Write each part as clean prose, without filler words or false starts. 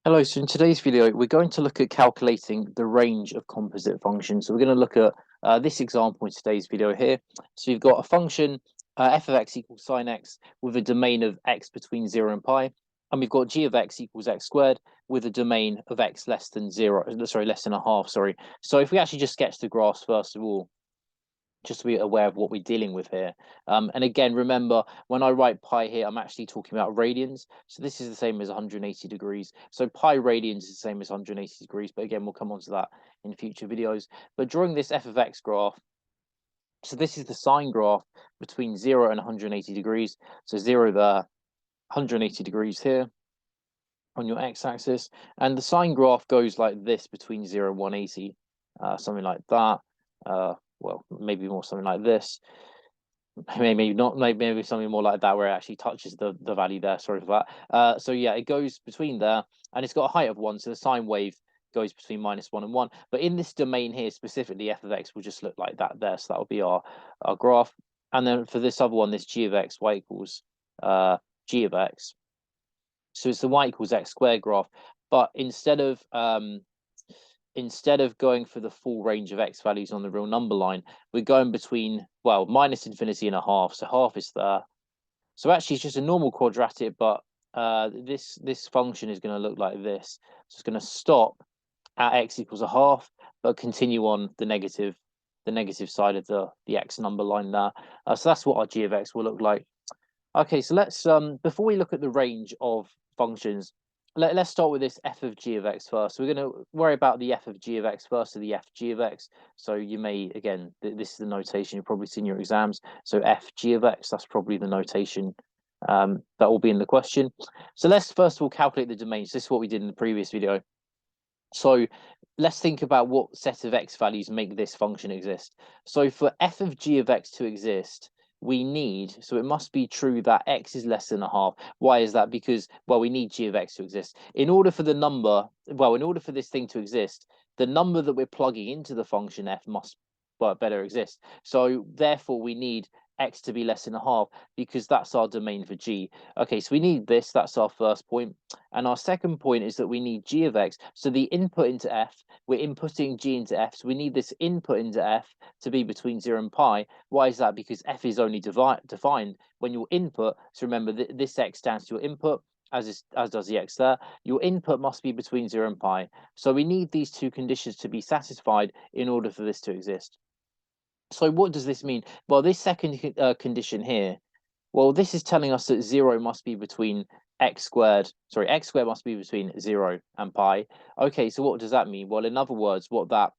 Hello, so in today's video, we're going to look at calculating the range of composite functions. So we're going to look at this example in today's video here. So you've got a function f of x equals sine x with a domain of x between 0 and pi. And we've got g of x equals x squared with a domain of x less than 0, sorry, less than a half, sorry. So if we actually just sketch the graphs first of all, just to be aware of what we're dealing with here. And again, remember, when I write pi here, I'm actually talking about radians. So this is the same as 180 degrees. So pi radians is the same as 180 degrees. But again, we'll come on to that in future videos. But drawing this f of x graph, so this is the sine graph between 0 and 180 degrees. So 0 there, 180 degrees here on your x-axis. And the sine graph goes like this between 0 and 180, something like that. Well, maybe more something like this. Maybe not, maybe something more like that where it actually touches the value there. Sorry for that. So yeah, it goes between there and it's got a height of 1. So the sine wave goes between -1 and 1. But in this domain here, specifically, f of x will just look like that there. So that will be our graph. And then for this other one, this g of x, y equals g of x. So it's the y equals x squared graph. But instead of going for the full range of x values on the real number line, we're going between, well, -infinity and a half. So half is there. So actually, it's just a normal quadratic, but this function is going to look like this. So it's going to stop at x equals a half, but continue on the negative side of the x number line there. So that's what our g of x will look like. Okay, so let's before we look at the range of functions, let's start with this f of g of x first. So we're going to worry about the f of g of x first, so the f g of x. So you may, again, this is the notation you've probably seen in your exams. So f g of x, that's probably the notation that will be in the question. So let's first of all calculate the domains. This is what we did in the previous video. So let's think about what set of x values make this function exist. So for f of g of x to exist, we need, so it must be true that x is less than a half. Why is that? Because, well, we need g of x to exist. In order for the number, well, in order for this thing to exist, the number that we're plugging into the function f must, well, better exist. So therefore we need x to be less than a half because that's our domain for g. Okay, so we need this, that's our first point. And our second point is that we need g of x. So the input into f, we're inputting g into f. So we need this input into f to be between 0 and pi. Why is that? Because f is only defined when your input, so remember this x stands to your input, as does the x there. Your input must be between 0 and pi. So we need these two conditions to be satisfied in order for this to exist. So what does this mean? Well, this second condition here, well, this is telling us that 0 must be between x squared must be between 0 and pi. Okay, so what does that mean? Well, in other words, what that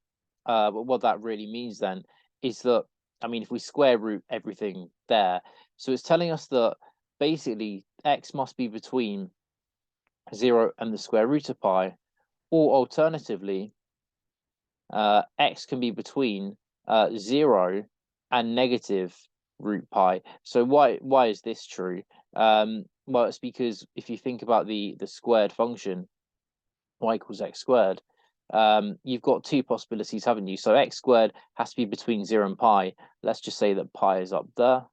really means then is that, I mean, if we square root everything there, so it's telling us that basically x must be between 0 and the square root of pi, or alternatively, x can be between 0 and negative root pi. So why is this true? Well, it's because if you think about the squared function, y equals x squared, you've got two possibilities, haven't you? So x squared has to be between 0 and pi. Let's just say that pi is up there.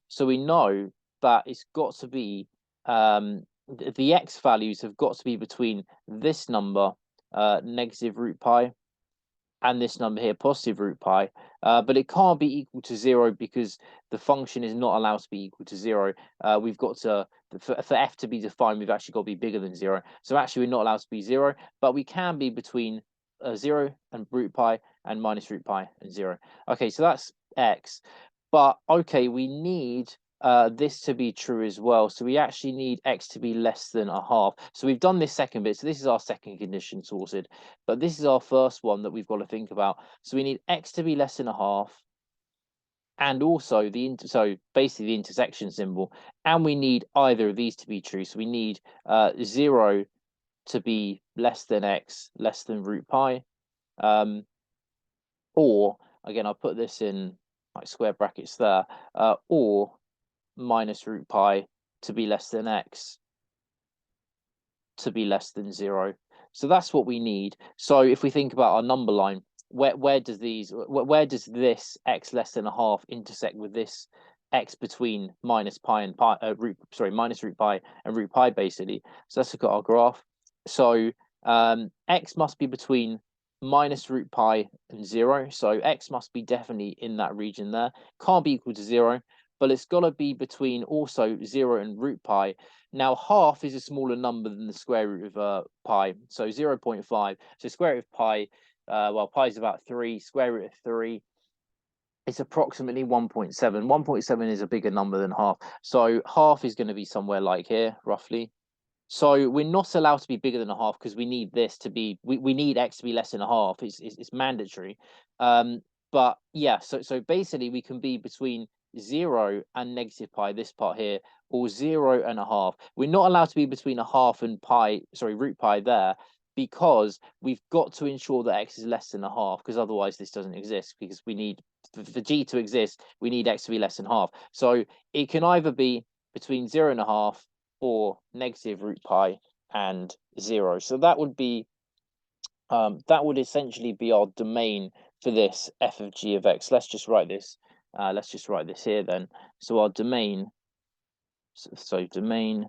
So we know that it's got to be, the x values have got to be between this number, negative root pi, and this number here, positive root pi, but it can't be equal to 0 because the function is not allowed to be equal to 0. We've got to, for f to be defined, we've actually got to be bigger than 0. So actually we're not allowed to be 0, but we can be between 0 and root pi and minus root pi and 0. Okay, so that's x. But okay, we need this to be true as well. So we actually need x to be less than a half. So we've done this second bit. So this is our second condition sorted. But this is our first one that we've got to think about. So we need x to be less than a half. And also so basically the intersection symbol. And we need either of these to be true. So we need 0 to be less than x, less than root pi. Or, again, I'll put this in like square brackets there, or minus root pi to be less than x to be less than 0. So that's what we need. So if we think about our number line, where does this x less than a half intersect with this x between minus pi and minus root pi and root pi basically? So let's look at our graph. So X must be between minus root pi and 0. So X must be definitely in that region there. Can't be equal to 0, but it's got to be between also 0 and root pi. Now, half is a smaller number than the square root of pi, so 0.5. So square root of pi, well, pi is about 3, square root of 3, it's approximately 1.7. 1.7 is a bigger number than half. So half is going to be somewhere like here, roughly. So we're not allowed to be bigger than a half because we need this to be, we need X to be less than a half. It's mandatory. But yeah, so basically we can be between 0 and negative pi, this part here, or 0 and a half. We're not allowed to be between a half and pi, sorry, root pi there, because we've got to ensure that X is less than a half, because otherwise this doesn't exist, because we need, for G to exist, we need X to be less than half. So it can either be between 0 and a half or negative root pi and 0. So that would be, that would essentially be our domain for this f of g of x. Let's just write this. Let's just write this here then. So our domain, so domain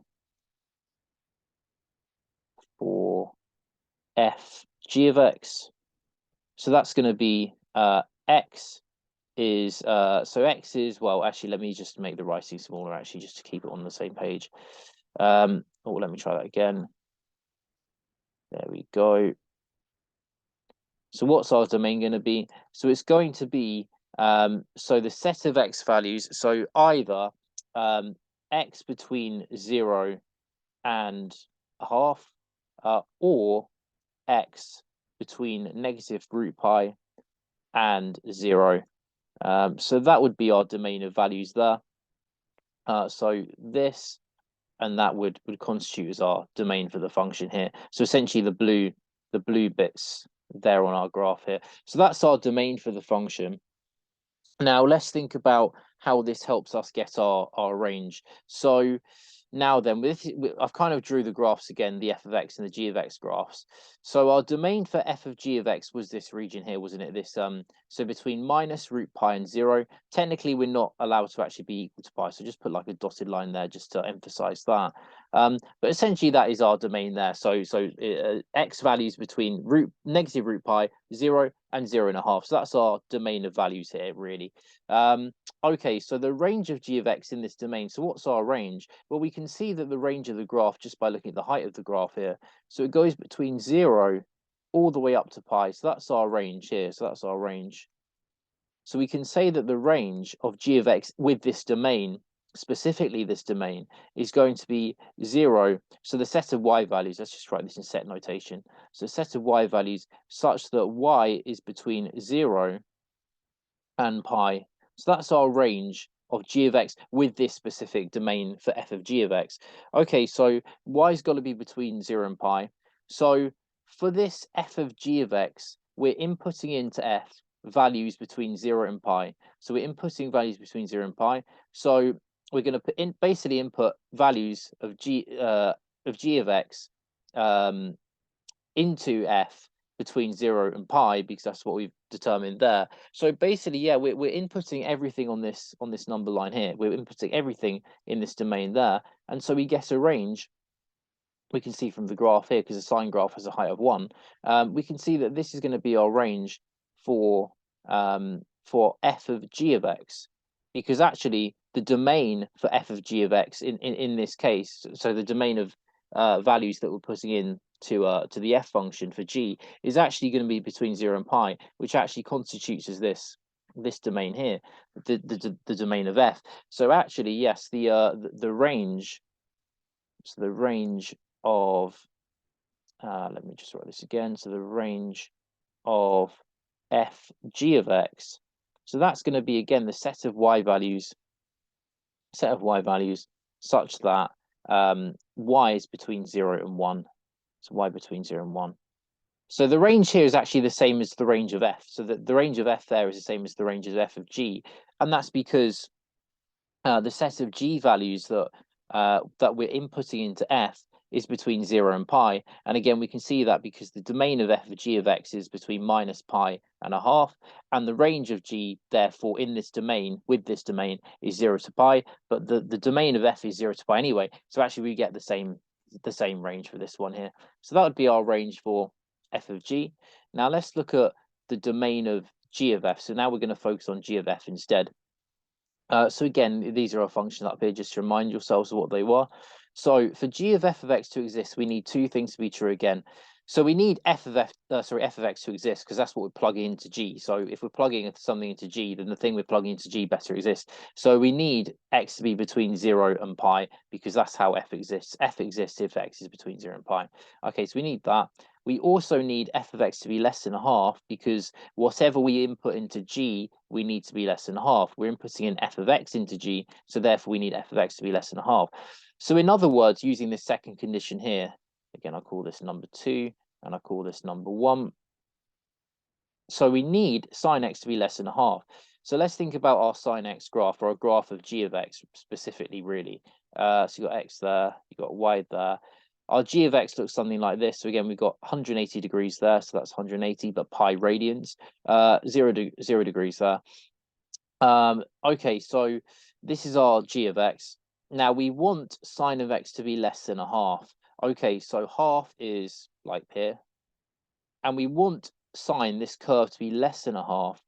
for f g of x. So that's going to be x is so x is, well, actually let me just make the writing smaller actually, just to keep it on the same page. Oh, let me try that again. There we go. So what's our domain going to be? So it's going to be, so the set of x values, so either x between 0 and a half, or x between negative root pi and 0. So that would be our domain of values there. So this and that would constitute as our domain for the function here. So essentially the blue bits there on our graph here. So that's our domain for the function. Now let's think about how this helps us get our range. So now then, I've kind of drew the graphs again, the f of x and the g of x graphs. So our domain for f of g of x was this region here, wasn't it? This so between minus root pi and 0. Technically, we're not allowed to actually be equal to pi, so just put like a dotted line there just to emphasize that. But essentially, that is our domain there. So x values between negative root pi, 0 and 0 and a half. So that's our domain of values here, really. Okay, so the range of g of x in this domain. So what's our range? Well, we can see that the range of the graph just by looking at the height of the graph here. So it goes between 0 all the way up to pi. So that's our range here. So that's our range. So we can say that the range of g of x with this domain, specifically this domain, is going to be 0. So the set of y values, let's just write this in set notation. So set of y values such that y is between 0 and pi. So that's our range of g of x with this specific domain for f of g of x. Okay, so y's got to be between 0 and pi. So for this f of g of x, we're inputting into f values between 0 and pi. So we're inputting values between 0 and pi. So we're going to put in, basically input values of g of x into f between 0 and pi, because that's what we've determined there. So basically, yeah, we're inputting everything on this number line here. We're inputting everything in this domain there, and so we get a range. We can see from the graph here, because the sine graph has a height of 1. We can see that this is going to be our range for f of g of x, because actually the domain for f of g of x in this case, so the domain of values that we're putting in to the f function for g is actually going to be between 0 and pi, which actually constitutes as this domain here, the domain of f. So actually, yes, the range, so the range of let me just write this again. So the range of f g of x, so that's going to be again the set of y values such that y is between 0 and 1. So y between 0 and 1. So the range here is actually the same as the range of f. So the range of f there is the same as the range of f of g, and that's because the set of g values that we're inputting into f is between 0 and pi. And again, we can see that because the domain of f of g of x is between minus pi and a half, and the range of g, therefore, in this domain, with this domain, is 0 to pi, but the domain of f is 0 to pi anyway. So actually, we get the same the same range for this one here. So that would be our range for f of g. Now let's look at the domain of g of f. So now we're going to focus on g of f instead. So again, these are our functions up here, just to remind yourselves of what they were. So for g of f of x to exist, we need two things to be true again. So we need f of x to exist, because that's what we're plugging into g. So if we're plugging something into g, then the thing we're plugging into g better exists. So we need x to be between 0 and pi, because that's how f exists. F exists if x is between 0 and pi. Okay, so we need that. We also need f of x to be less than a half, because whatever we input into g, we need to be less than a half. We're inputting in f of x into g, so therefore we need f of x to be less than a half. So in other words, using this second condition here, again, I call this number 2, and I call this number 1. So we need sine x to be less than a half. So let's think about our sine x graph, or a graph of g of x specifically, really. So you've got x there, you've got y there. Our g of x looks something like this. So again, we've got 180 degrees there, so that's 180, but pi radians, 0 degrees there. Okay, so this is our g of x. Now we want sine of x to be less than a half. Okay, so half is like here, and we want sine this curve to be less than a half.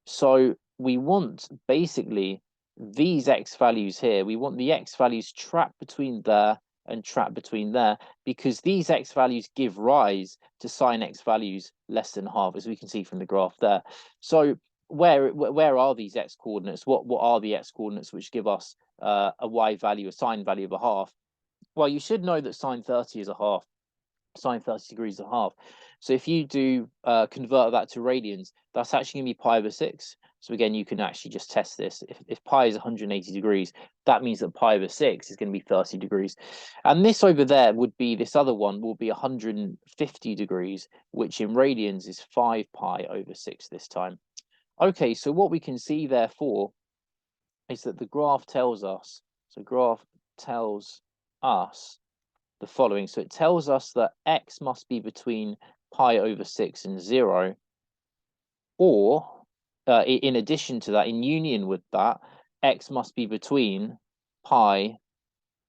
So we want basically these x values here. We want the x values trapped between there and trapped between there, because these x values give rise to sine x values less than half, as we can see from the graph there. So where are these x coordinates? What are the x coordinates which give us a y value, a sine value of a half? Well, you should know that sine 30 is a half. Sine 30 degrees and a half. So if you do convert that to radians, that's actually going to be pi over 6. So again, you can actually just test this. If pi is 180 degrees, that means that pi over 6 is going to be 30 degrees. And this over there would be, this other one will be 150 degrees, which in radians is 5 pi over 6 this time. Okay, so what we can see therefore is that the graph tells us, so graph tells us the following. So it tells us that x must be between pi over 6 and 0, or in addition to that, in union with that, x must be between pi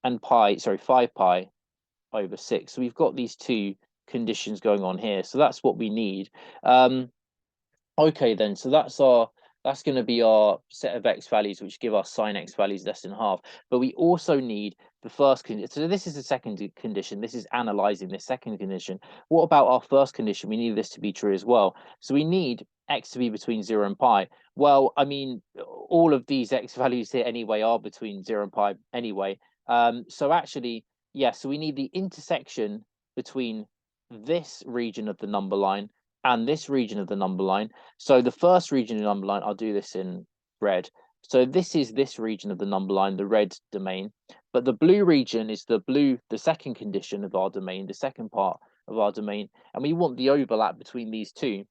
and 5 pi over 6. So we've got these two conditions going on here. So that's what we need. Okay, then, so that's going to be our set of x values, which give us sine x values less than half. But we also need the first condition. So this is the second condition. This is analyzing the second condition. What about our first condition? We need this to be true as well. So we need x to be between 0 and pi. Well, I mean, all of these x values here anyway are between 0 and pi anyway. So actually, yeah, so we need the intersection between this region of the number line and this region of the number line. So the first region of the number line, I'll do this in red. So this is this region of the number line, the red domain. But the blue region is the second condition of our domain, the second part of our domain. And we want the overlap between these two.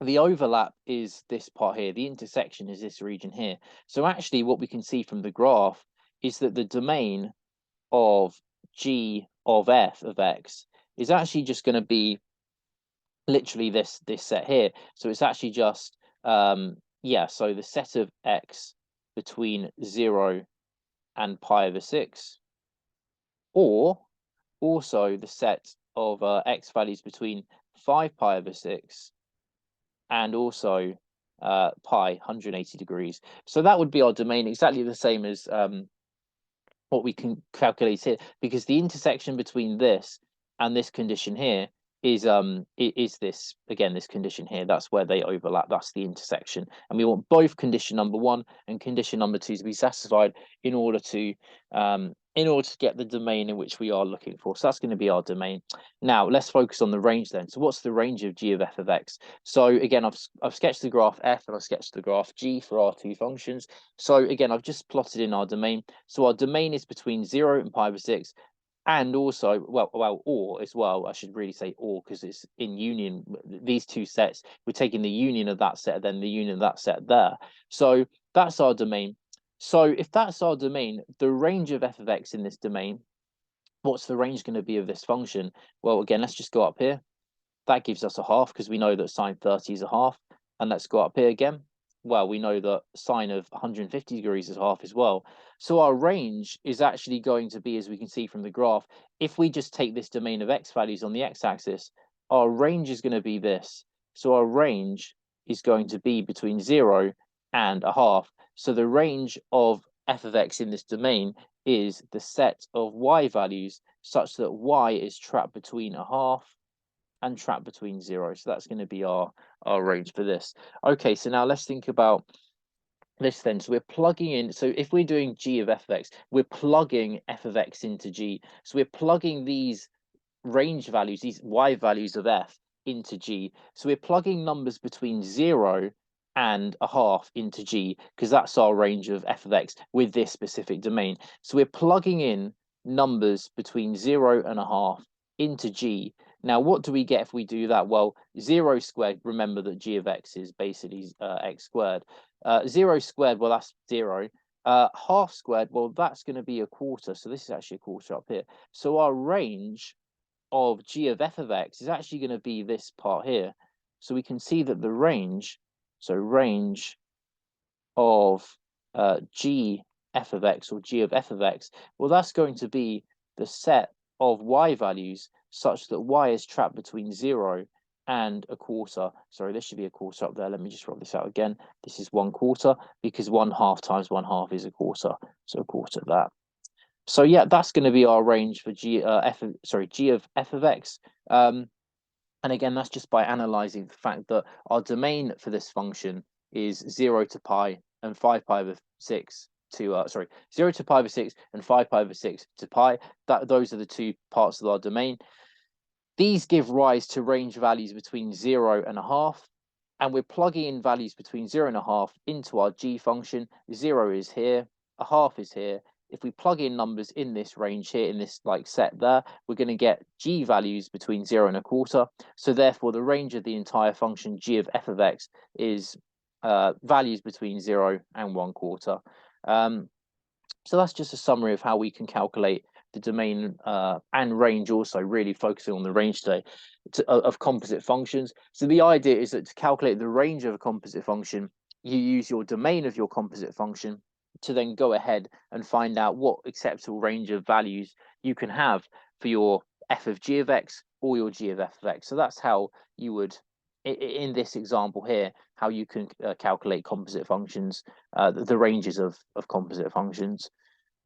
The overlap is this part here. The intersection is this region here. So actually what we can see from the graph is that the domain of g of f of x is actually just going to be literally this set here. So it's actually just yeah, so the set of x between 0 and pi over 6, or also the set of x values between 5 pi over 6 and also pi 180 degrees. So that would be our domain, exactly the same as what we can calculate here, because the intersection between this and this condition here is this, again, this condition here. That's where they overlap. That's the intersection, and we want both condition number 1 and condition number 2 to be satisfied in order to get the domain in which we are looking for. So that's going to be our domain. Now let's focus on the range then. So what's the range of g of f of x? So again, I've sketched the graph f and I've sketched the graph g for our two functions. So again, I've just plotted in our domain. So our domain is between 0 and pi over 6. And also, or as well, I should really say or, because it's in union. These two sets, we're taking the union of that set, then the union of that set there. So that's our domain. So if that's our domain, the range of f of x in this domain, what's the range going to be of this function? Well, again, let's just go up here. That gives us a half, because we know that sine 30 is a half. And let's go up here again. well, we know that sine of 150 degrees is half as well. So our range is actually going to be, as we can see from the graph, if we just take this domain of x values on the x-axis, our range is going to be this. So our range is going to be between 0 and a half. So the range of f of x in this domain is the set of y values such that y is trapped between a half and trapped between 0. So that's going to be our range for this. Okay, so now let's think about this then. So we're plugging in, so if we're doing g of f of x, we're plugging f of x into g. So we're plugging these range values, these y values of f into g. So we're plugging numbers between 0 and a half into g, because that's our range of f of x with this specific domain. So we're plugging in numbers between 0 and a half into g. Now, what do we get if we do that? Well, 0 squared, remember that g of x is basically x squared. 0 squared, well, that's 0. Half squared, well, that's going to be a quarter. So this is actually a quarter up here. So our range of g of f of x is actually going to be this part here. So we can see that the range, so range of g f of x, or g of f of x, well, that's going to be the set of y values such that y is trapped between 0 and a quarter. Sorry, this should be a quarter up there. Let me just rub this out again. This is 1/4, because 1/2 times 1/2 is a quarter. So a quarter of that. So yeah, that's going to be our range for g of f of x. And again, that's just by analyzing the fact that our domain for this function is 0 to pi and 5 pi over 6 to 0 to pi over 6 and 5 pi over 6 to pi. Those are the two parts of our domain. These give rise to range values between 0 and a half, and we're plugging in values between 0 and a half into our g function. 0 is here, a half is here. If we plug in numbers in this range here, in this like set there, we're going to get g values between 0 and a quarter. So therefore, the range of the entire function g of f of x is values between 0 and 1/4. So that's just a summary of how we can calculate the domain and range, also really focusing on the range today, of composite functions. So the idea is that to calculate the range of a composite function, you use your domain of your composite function to then go ahead and find out what acceptable range of values you can have for your f of g of x or your g of f of x. So that's how you would, in this example here, how you can calculate composite functions, the ranges of composite functions.